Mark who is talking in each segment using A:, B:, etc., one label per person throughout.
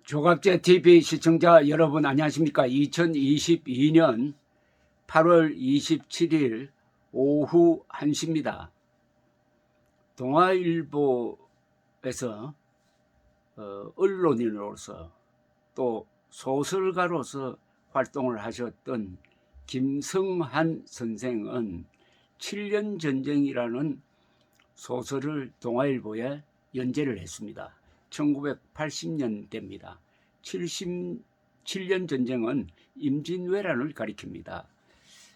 A: 조갑제 TV 시청자 여러분 안녕하십니까? 2022년 8월 27일 오후 1시입니다. 동아일보에서 언론인으로서 또 소설가로서 활동을 하셨던 김성한 선생은 7년 전쟁이라는 소설을 동아일보에 연재를 했습니다. 1980년대입니다. 77년 전쟁은 임진왜란을 가리킵니다.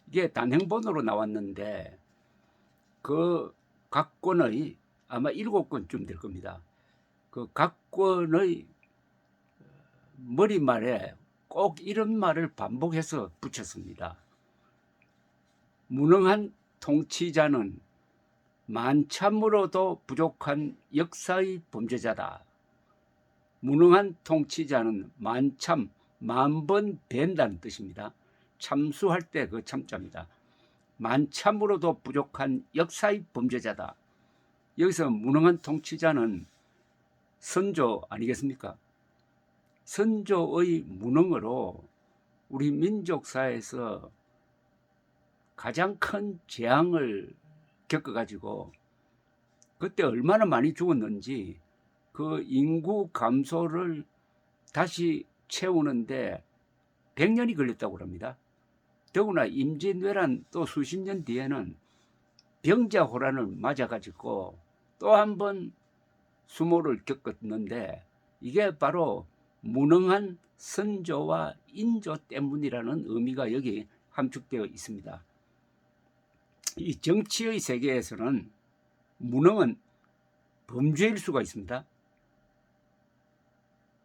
A: 이게 단행본으로 나왔는데 그 각 권의 아마 7권쯤 될 겁니다. 그 각 권의 머리말에 꼭 이런 말을 반복해서 붙였습니다. 무능한 통치자는 만참으로도 부족한 역사의 범죄자다. 무능한 통치자는 만참, 만번 벤다는 뜻입니다. 참수할 때 그 참자입니다. 만참으로도 부족한 역사의 범죄자다. 여기서 무능한 통치자는 선조 아니겠습니까? 선조의 무능으로 우리 민족사에서 가장 큰 재앙을 겪어가지고 그때 얼마나 많이 죽었는지 그 인구 감소를 다시 채우는데 100년이 걸렸다고 합니다. 더구나 임진왜란 또 수십 년 뒤에는 병자호란을 맞아가지고 또 한 번 수모를 겪었는데 이게 바로 무능한 선조와 인조 때문이라는 의미가 여기 함축되어 있습니다. 이 정치의 세계에서는 무능은 범죄일 수가 있습니다.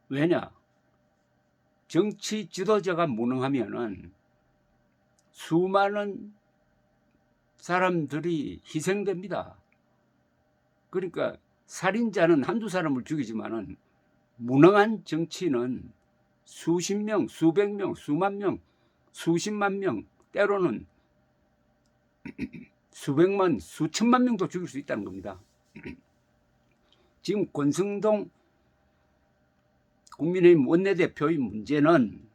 A: 왜냐? 정치 지도자가 무능하면은 수많은 사람들이 희생됩니다. 그러니까 살인자는 한두 사람을 죽이지만은 무능한 정치는 수십 명, 수백 명, 수만 명, 수십만 명, 때로는 수백만, 수천만 명도 죽일 수 있다는 겁니다. 지금 권성동 국민의힘 원내대표의 문제는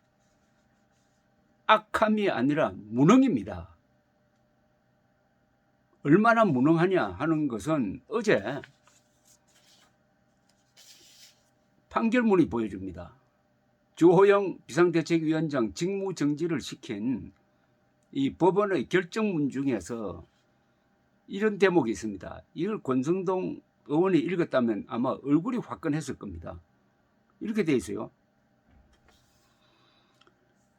A: 악함이 아니라 무능입니다. 얼마나 무능하냐 하는 것은 어제 판결문이 보여줍니다. 주호영 비상대책위원장 직무정지를 시킨 이 법원의 결정문 중에서 이런 대목이 있습니다. 이걸 권성동 의원이 읽었다면 아마 얼굴이 화끈했을 겁니다. 이렇게 돼 있어요.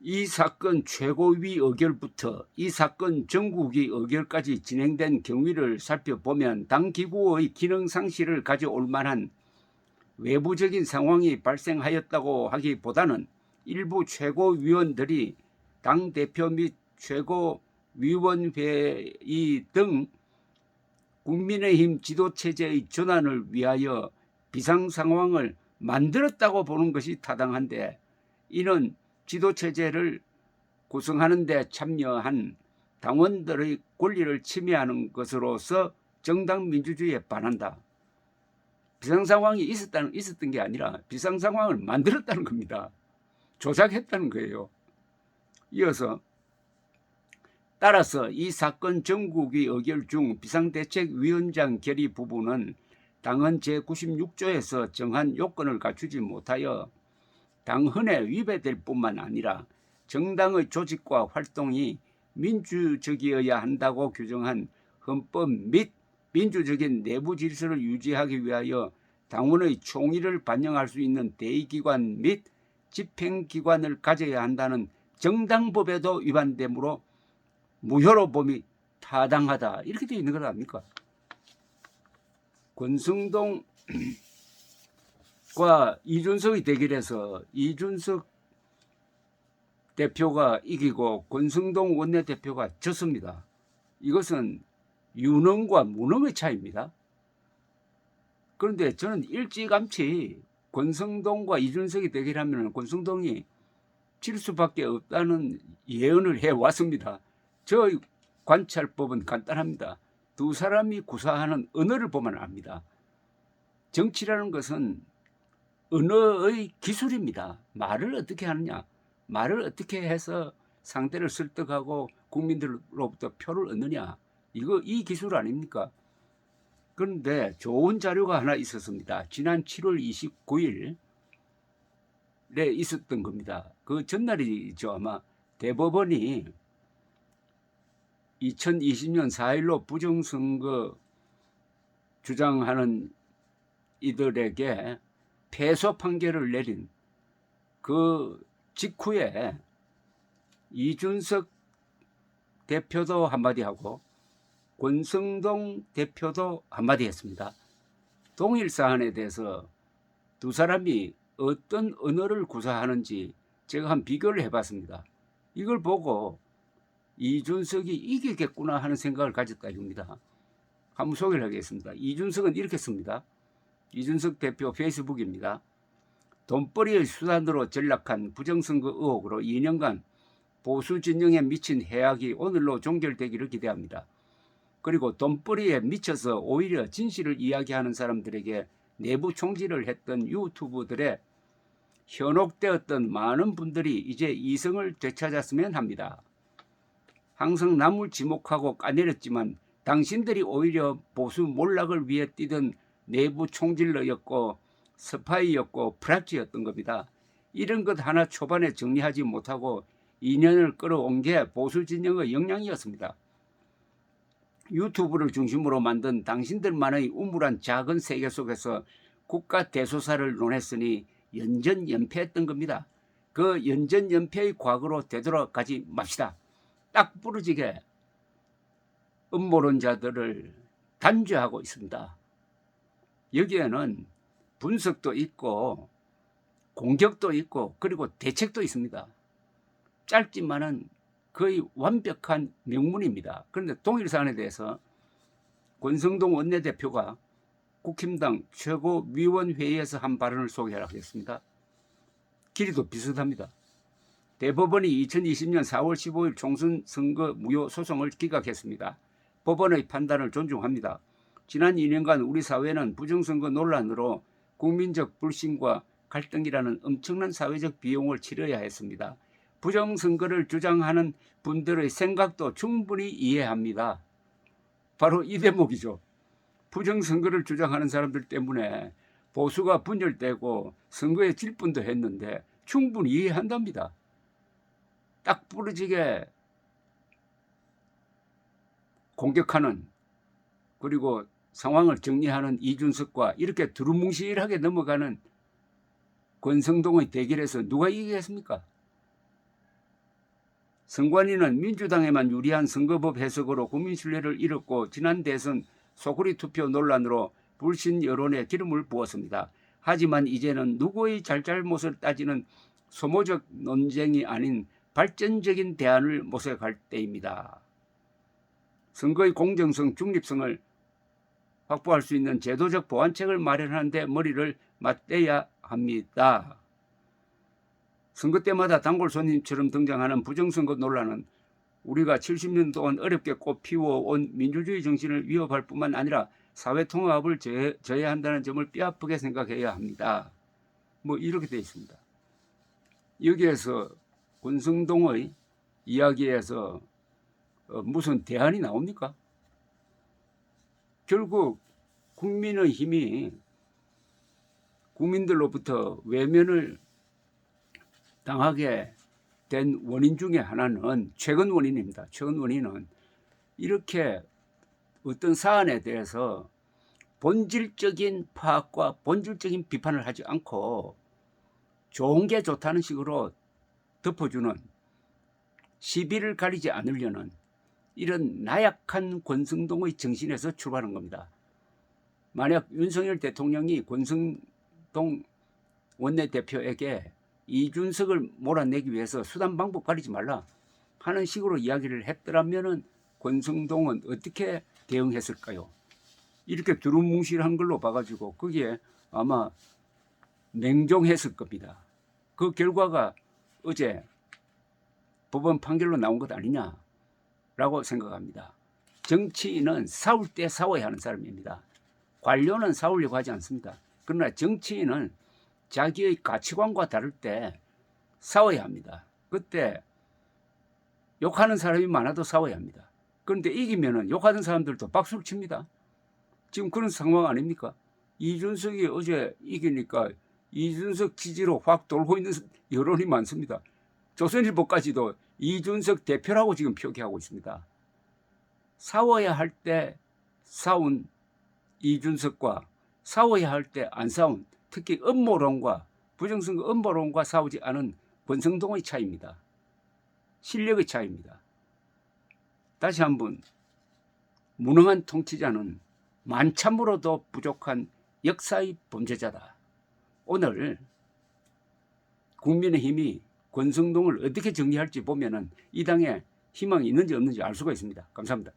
A: 이 사건 최고위 의결부터 이 사건 전국위 의결까지 진행된 경위를 살펴보면 당 기구의 기능 상실을 가져올 만한 외부적인 상황이 발생하였다고 하기보다는 일부 최고위원들이 당대표 및 최고위원회의 등 국민의힘 지도체제의 전환을 위하여 비상상황을 만들었다고 보는 것이 타당한데 이는 지도체제를 구성하는 데 참여한 당원들의 권리를 침해하는 것으로서 정당 민주주의에 반한다. 비상상황이 있었던 게 아니라 비상상황을 만들었다는 겁니다. 조작했다는 거예요. 이어서 따라서 이 사건 전국위 의결 중 비상대책위원장 결의 부분은 당헌 제96조에서 정한 요건을 갖추지 못하여 당헌에 위배될 뿐만 아니라 정당의 조직과 활동이 민주적이어야 한다고 규정한 헌법 및 민주적인 내부 질서를 유지하기 위하여 당원의 총의를 반영할 수 있는 대의기관 및 집행기관을 가져야 한다는 정당법에도 위반되므로 무효로 봄이 타당하다. 이렇게 되어 있는 것 아닙니까? 권성동과 이준석의 대결에서 이준석 대표가 이기고 권성동 원내대표가 졌습니다. 이것은 유능과 무능의 차이입니다. 그런데 저는 일찌감치 권성동과 이준석이 대결하면 권성동이 질 수밖에 없다는 예언을 해왔습니다. 저 관찰법은 간단합니다. 두 사람이 구사하는 언어를 보면 압니다. 정치라는 것은 언어의 기술입니다. 말을 어떻게 하느냐, 말을 어떻게 해서 상대를 설득하고 국민들로부터 표를 얻느냐, 이 기술 아닙니까? 그런데 좋은 자료가 하나 있었습니다. 지난 7월 29일에 있었던 겁니다. 그 전날이죠. 아마 대법원이 2020년 4일로 부정선거 주장하는 이들에게 패소 판결을 내린 그 직후에 이준석 대표도 한마디 하고 권성동 대표도 한마디 했습니다. 동일 사안에 대해서 두 사람이 어떤 언어를 구사하는지 제가 한 비교를 해봤습니다. 이걸 보고 이준석이 이기겠구나 하는 생각을 가졌다 이겁니다. 한번 소개를 하겠습니다. 이준석은 이렇게 씁니다. 이준석 대표 페이스북입니다. 돈벌이의 수단으로 전락한 부정선거 의혹으로 2년간 보수 진영에 미친 해악이 오늘로 종결되기를 기대합니다. 그리고 돈벌이에 미쳐서 오히려 진실을 이야기하는 사람들에게 내부 총질을 했던 유튜브들의 현혹되었던 많은 분들이 이제 이성을 되찾았으면 합니다. 항상 남을 지목하고 까내렸지만 당신들이 오히려 보수 몰락을 위해 뛰던 내부 총질러였고 스파이였고 프락지였던 겁니다. 이런 것 하나 초반에 정리하지 못하고 2년을 끌어온 게 보수 진영의 역량이었습니다. 유튜브를 중심으로 만든 당신들만의 우물한 작은 세계 속에서 국가 대소사를 논했으니 연전연패했던 겁니다. 그 연전연패의 과거로 되돌아가지 맙시다. 딱 부러지게 음모론자들을 단죄하고 있습니다. 여기에는 분석도 있고 공격도 있고 그리고 대책도 있습니다. 짧지만은 거의 완벽한 명문입니다. 그런데 동일 사안에 대해서 권성동 원내대표가 국힘당 최고위원회의에서 한 발언을 소개하겠습니다. 길이도 비슷합니다. 대법원이 2020년 4월 15일 총선 선거 무효 소송을 기각했습니다. 법원의 판단을 존중합니다. 지난 2년간 우리 사회는 부정선거 논란으로 국민적 불신과 갈등이라는 엄청난 사회적 비용을 치러야 했습니다. 부정선거를 주장하는 분들의 생각도 충분히 이해합니다. 바로 이 대목이죠. 부정선거를 주장하는 사람들 때문에 보수가 분열되고 선거에 질 뻔도 했는데 충분히 이해한답니다. 딱 부러지게 공격하는 그리고 상황을 정리하는 이준석과 이렇게 두루뭉실하게 넘어가는 권성동의 대결에서 누가 이기겠습니까? 선관위는 민주당에만 유리한 선거법 해석으로 국민 신뢰를 잃었고 지난 대선 소쿠리 투표 논란으로 불신 여론에 기름을 부었습니다. 하지만 이제는 누구의 잘잘못을 따지는 소모적 논쟁이 아닌 발전적인 대안을 모색할 때입니다. 선거의 공정성, 중립성을 확보할 수 있는 제도적 보완책을 마련하는 데 머리를 맞대야 합니다. 선거 때마다 단골 손님처럼 등장하는 부정선거 논란은 우리가 70년 동안 어렵게 꽃피워온 민주주의 정신을 위협할 뿐만 아니라 사회 통합을 저해한다는 점을 뼈아프게 생각해야 합니다. 뭐 이렇게 되어 있습니다. 여기에서 권성동의 이야기에서 무슨 대안이 나옵니까? 결국 국민의힘이 국민들로부터 외면을 당하게 된 원인 중에 하나는 최근 원인입니다. 최근 원인은 이렇게 어떤 사안에 대해서 본질적인 파악과 본질적인 비판을 하지 않고 좋은 게 좋다는 식으로 덮어주는 시비를 가리지 않으려는 이런 나약한 권성동의 정신에서 출발한 겁니다. 만약 윤석열 대통령이 권성동 원내대표에게 이준석을 몰아내기 위해서 수단 방법 가리지 말라 하는 식으로 이야기를 했더라면 권성동은 어떻게 대응했을까요? 이렇게 두루뭉실한 걸로 봐가지고 거기에 아마 냉정했을 겁니다. 그 결과가 어제 법원 판결로 나온 것 아니냐라고 생각합니다. 정치인은 싸울 때 싸워야 하는 사람입니다. 관료는 싸우려고 하지 않습니다. 그러나 정치인은 자기의 가치관과 다를 때 싸워야 합니다. 그때 욕하는 사람이 많아도 싸워야 합니다. 그런데 이기면은 욕하는 사람들도 박수를 칩니다. 지금 그런 상황 아닙니까? 이준석이 어제 이기니까 이준석 지지로 확 돌고 있는 여론이 많습니다. 조선일보까지도 이준석 대표라고 지금 표기하고 있습니다. 싸워야 할 때 싸운 이준석과 싸워야 할 때 안 싸운, 특히 음모론과 부정선거 음모론과 싸우지 않은 권성동의 차이입니다. 실력의 차이입니다. 다시 한번, 무능한 통치자는 만참으로도 부족한 역사의 범죄자다. 오늘 국민의힘이 권성동을 어떻게 정리할지 보면은 이 당에 희망이 있는지 없는지 알 수가 있습니다. 감사합니다.